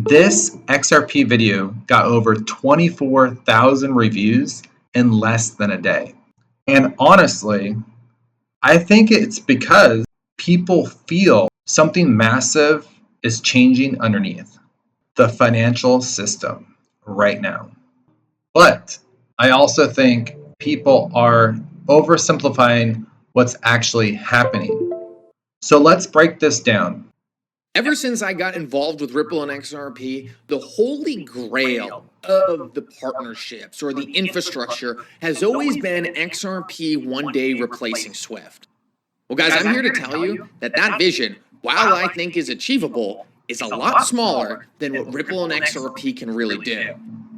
This XRP video got over 24,000 reviews in less than a day. And honestly, I think it's because people feel something massive is changing underneath the financial system right now. But I also think people are oversimplifying what's actually happening. So let's break this down. Ever since I got involved with Ripple and XRP, the holy grail of the partnerships or the infrastructure has always been XRP one day replacing SWIFT. Well, guys, I'm here to tell you that that vision, while I think is achievable, is a lot smaller than what Ripple and XRP can really do.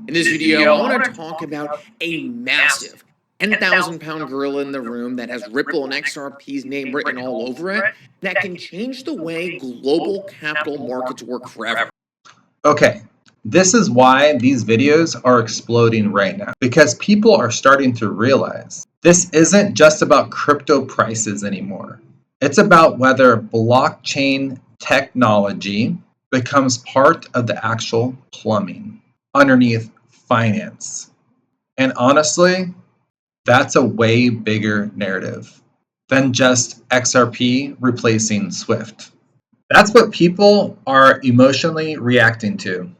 In this video, I want to talk about a massive 10,000-pound gorilla in the room that has Ripple and XRP's name written all over it that can change the way global capital markets work forever. Okay, this is why these videos are exploding right now, because people are starting to realize this isn't just about crypto prices anymore. It's about whether blockchain technology becomes part of the actual plumbing underneath finance. And honestly, that's a way bigger narrative than just XRP replacing SWIFT. That's what people are emotionally reacting to.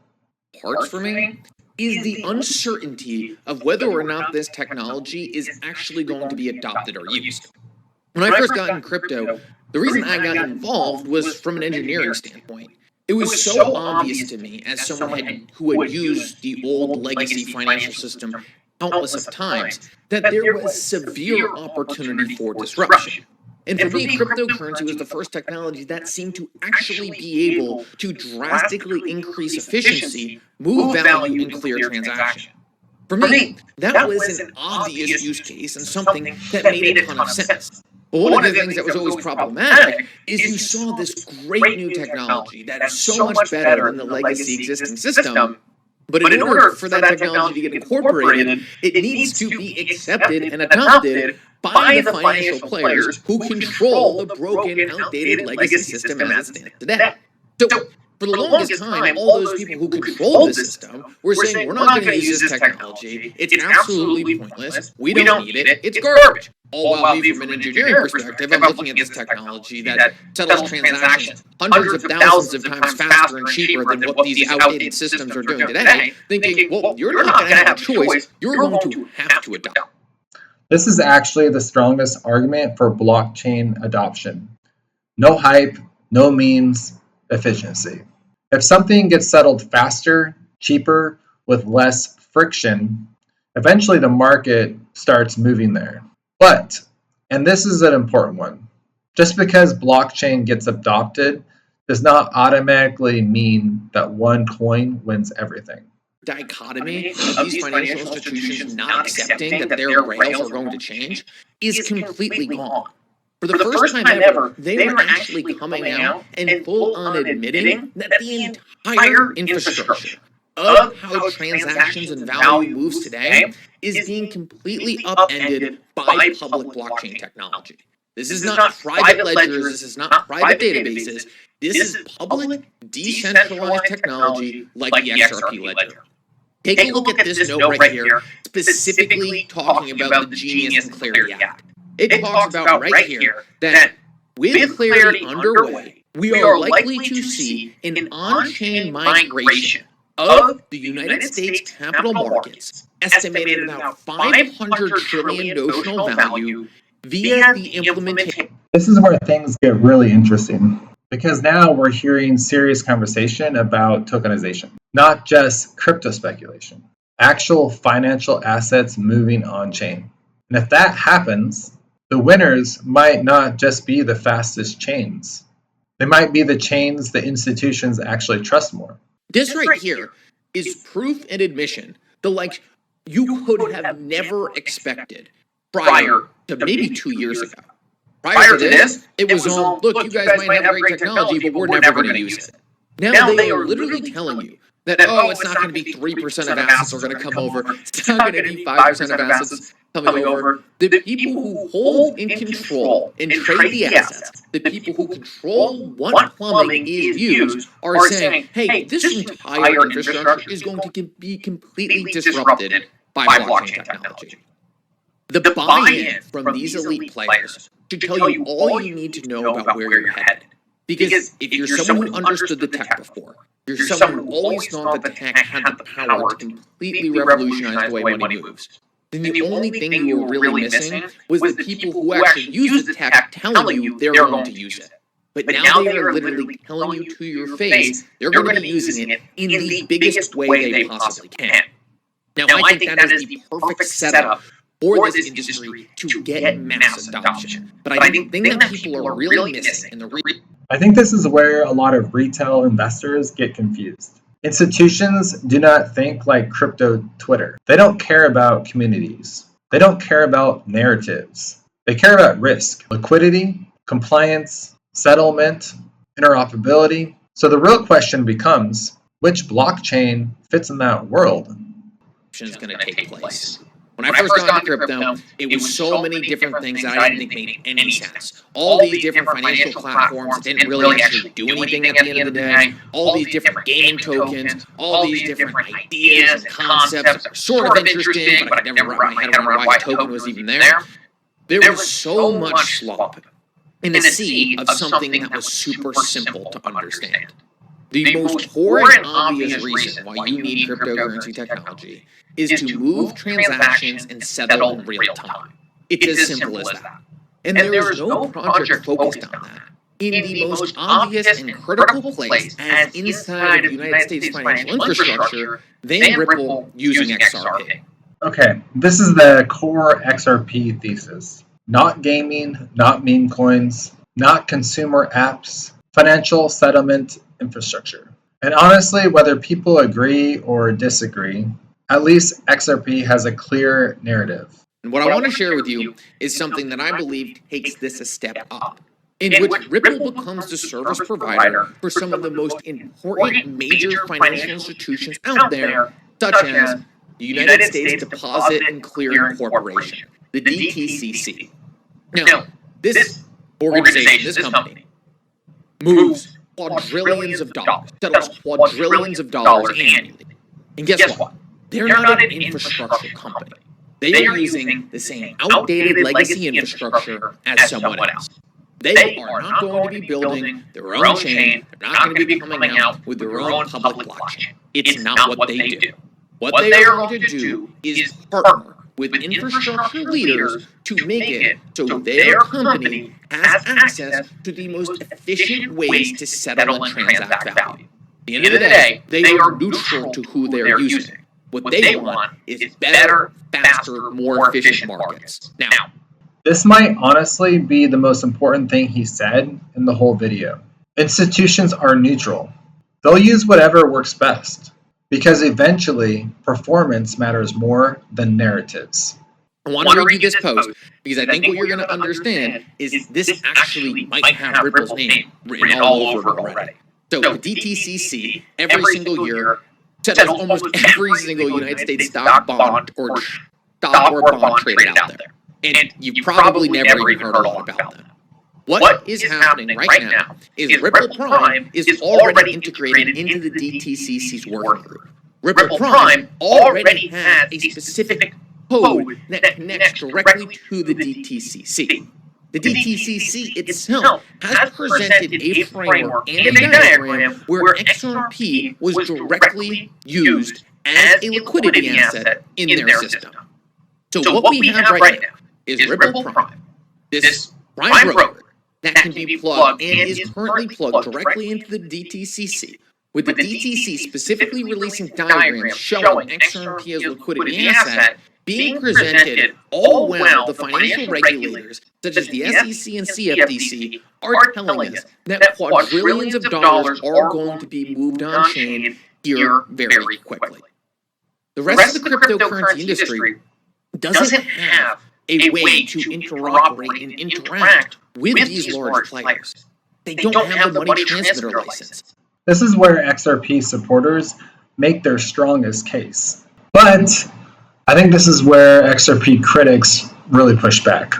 Parts for me is the uncertainty of whether or not this technology is actually going to be adopted or used. When I first got in crypto, the reason I got involved was from an engineering standpoint. It was so obvious to me as someone who had used the old legacy financial system countless of times that there was severe opportunity for disruption. And for me, cryptocurrency was the first technology that seemed to actually be able to drastically increase efficiency, move value, and clear transaction. For me, that was an obvious use case and something that made a ton of sense. But one of the things that was always problematic is you saw this great new technology that is so much better than the legacy existing system. But in order for that technology to get incorporated, it needs to be accepted and adopted by the financial players who control the broken, outdated legacy system as it stands today. So, for the longest time, all those people who control the system were saying, we're not going to use this technology, it's absolutely pointless, we don't need it, it's garbage. All while me, from an engineering perspective, I'm looking at this technology that settles transactions hundreds of thousands of times faster and cheaper than what these outdated systems are doing today, thinking, well, you're not going to have a choice, you're going to have to adopt. This is actually the strongest argument for blockchain adoption. No hype, no memes, efficiency. If something gets settled faster, cheaper, with less friction, eventually the market starts moving there. But, and this is an important one, just because blockchain gets adopted does not automatically mean that one coin wins everything. Dichotomy of these financial institutions not accepting that their rails are going to change is completely gone. For the first time ever, they were actually coming out and full-on admitting that the entire infrastructure of how transactions and value moves today is being completely upended by public blockchain technology. This is not private ledgers, this is not private databases, this is public, decentralized technology like the XRP ledger. Take a look at this note right here, specifically talking about the Genius and Clarity Act. It talks about right here that with clarity underway, we are likely to see an on-chain migration of the United States capital markets, estimated at about $500 trillion notional value, via the implementation. This is where things get really interesting, because now we're hearing serious conversation about tokenization, not just crypto speculation, actual financial assets moving on-chain. And if that happens, the winners might not just be the fastest chains. They might be the chains the institutions actually trust more. This right here is proof and admission the like you could have never expected prior to maybe 2 years ago. Prior to this, it was all, look, you guys might have great technology, but we're never going to use it. Now they are literally telling you that, oh, it's not going to be 3% of assets are going to come over. It's not going to be 5% of assets coming over. The people who hold and control and trade the assets, the people who control what plumbing is used, are saying, hey, this entire infrastructure is going to be completely disrupted by blockchain technology. The buy-in from these elite players should tell you all you need to know about where you're headed. Because if you're someone who understood the tech before, you're someone who always thought that tech had the power to completely revolutionize the way money moves, then the only thing you were really missing was the people who actually use the tech telling you they're going to use it. But now they are literally telling you to your face they're going to be using it in the biggest way they possibly can. Now, I think that is the perfect setup for this industry to get mass adoption. But I think the thing that people are really missing, and I think this is where a lot of retail investors get confused. Institutions do not think like crypto Twitter. They don't care about communities. They don't care about narratives. They care about risk, liquidity, compliance, settlement, interoperability. So the real question becomes, which blockchain fits in that world? Is going to take place. When I first got into crypto, it was so many different things that I didn't think made any sense. All these different financial platforms that didn't really actually do anything at the end of the day. All these different gaming tokens. All these different ideas and concepts that are sort of interesting, but I could never wrap my head around why a token was even there. There was so much slop in the sea of something that was super simple to understand. The most core and obvious reason why you need cryptocurrency technology is to move transactions and settle in real time. It's as simple as that. And there is no project focused on that. In the most obvious and critical place as inside of the United States financial infrastructure than Ripple using XRP. Okay, this is the core XRP thesis. Not gaming, not meme coins, not consumer apps, financial settlement infrastructure. And honestly, whether people agree or disagree, at least XRP has a clear narrative. And what I want to share with you is something that I believe takes this a step up, in which Ripple becomes the service provider for some of the most important major financial institutions out there, such as the United States Deposit and Clearing Corporation, the DTCC. Now, this organization, this company, moves quadrillions of dollars, settles quadrillions of dollars annually. And guess what? They're not an infrastructure company. They are using the same outdated legacy infrastructure as someone else. They are not going to be building their own chain. They're not going to be coming out with their own public blockchain. It's not what they do. What they are going to do is partner with infrastructure leaders to make it so their company has access to the most efficient ways to settle and transact value. At the end of the day, they are neutral to who they're using. What they want is better, faster, more efficient markets. Now, this might honestly be the most important thing he said in the whole video. Institutions are neutral. They'll use whatever works best, because eventually performance matters more than narratives. I want to read you this post because I think what you're going to understand is this actually might have Ripple's name written all over it already. So the DTCC every single year settles almost every single United States stock, bond, or bond traded out there. And you've probably never even heard a lot about them. What is happening right now is Ripple Prime is already integrated into the DTCC's working group. Ripple Prime already has a specific code that connects directly to the DTCC. The DTCC itself has presented a framework and a diagram where XRP was directly used as a liquidity asset in their system. So what we have right now is Ripple Prime, this prime broker that can be plugged and is currently plugged directly into the DTCC, with the DTC specifically releasing diagrams showing XRP as a liquidity asset being presented all while the financial regulators, such as the SEC and CFTC, are telling us that quadrillions of dollars are going to be moved on-chain here very quickly. The rest of the cryptocurrency industry doesn't have a way to interoperate and interact with these large players. They don't have the money transmitter license. This is where XRP supporters make their strongest case. But I think this is where XRP critics really push back,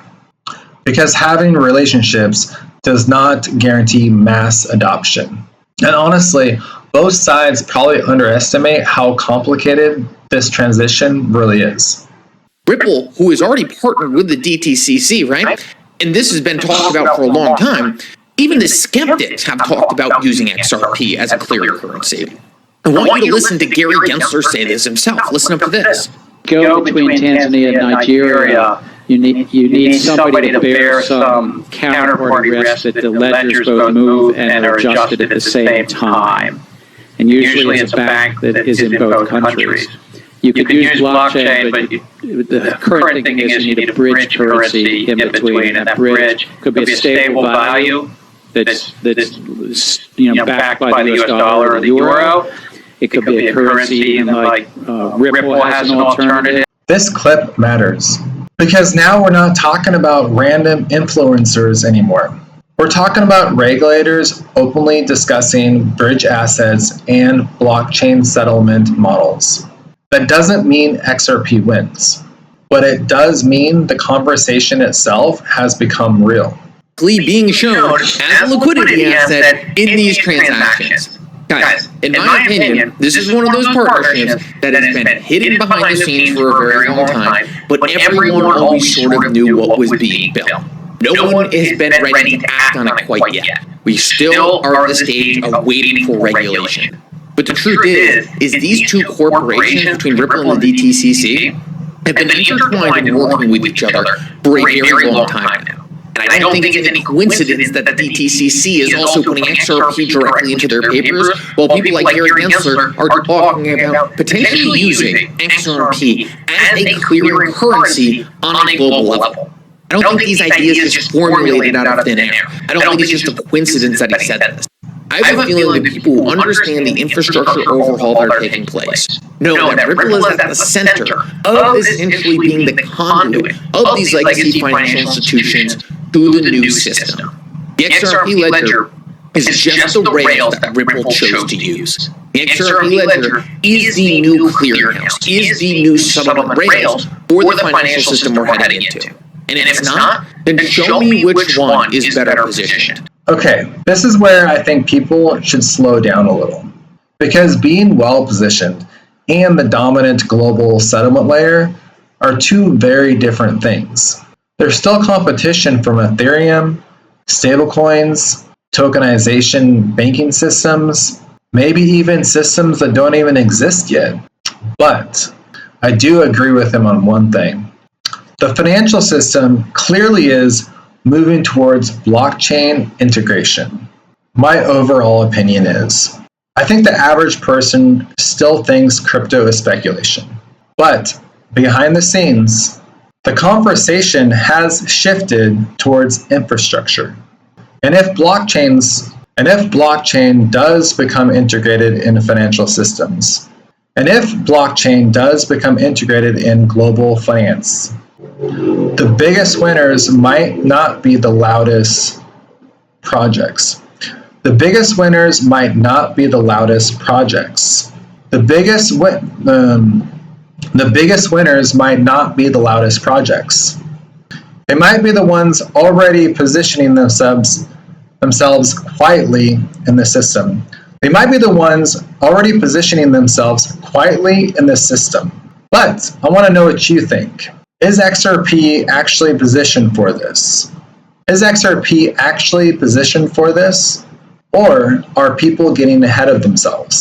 because having relationships does not guarantee mass adoption. And honestly, both sides probably underestimate how complicated this transition really is. Ripple, who is already partnered with the DTCC, right? And this has been talked about for a long time. Even the skeptics have talked about using XRP as a clearing currency. I want you to listen to Gary Gensler say this himself. Listen up to this. Go between Tanzania and Nigeria, you need somebody to bear some counterparty risk that the ledgers both move and are adjusted at the same time. And usually it's a bank that is in both countries. You could use blockchain, but the current thinking is you need a bridge currency in between. And that bridge could be a stable value that's backed by the US dollar or the euro. It could be a currency like Ripple has an alternative. This clip matters because now we're not talking about random influencers anymore. We're talking about regulators openly discussing bridge assets and blockchain settlement models. That doesn't mean XRP wins, but it does mean the conversation itself has become real. Being shown as a liquidity asset in these transactions. Guys, in my opinion, this is one of those partnerships that has been hidden behind the scenes for a very long time, but everyone always sort of knew what was being built. No one has been ready to act on it quite yet. We still are at the stage of waiting for regulation. But the truth is these two corporations between Ripple and the DTCC have been intertwined and working with each other for a very long time now. And I don't think it's any coincidence that the DTCC is also putting XRP directly into their papers, while people like Gary Gensler are talking about potentially using XRP as a clearing currency on a global level. I don't think these ideas just formulated out of thin air. I don't think it's just a coincidence that he said this. I have a feeling that people who understand the infrastructure overhaul that are taking place know that Ripple is at the center of essentially being the conduit of these legacy financial institutions to the new system. The XRP ledger is just the rails that Ripple chose to use. The XRP ledger is the new clearinghouse, is the new settlement rails for the financial system we're heading into. And if it's not, then show me which one is better positioned. Okay, this is where I think people should slow down a little, because being well positioned and the dominant global settlement layer are two very different things. There's still competition from Ethereum, stablecoins, tokenization banking systems, maybe even systems that don't even exist yet. But I do agree with him on one thing. The financial system clearly is moving towards blockchain integration. My overall opinion is, I think the average person still thinks crypto is speculation. But behind the scenes, the conversation has shifted towards infrastructure. And if blockchain does become integrated in financial systems, and if blockchain does become integrated in global finance, the biggest winners might not be the loudest projects. The biggest winners might not be the loudest projects. The biggest winners might not be the loudest projects. They might be the ones already positioning themselves quietly in the system. They might be the ones already positioning themselves quietly in the system. But I want to know what you think. Is XRP actually positioned for this? Is XRP actually positioned for this? Or are people getting ahead of themselves?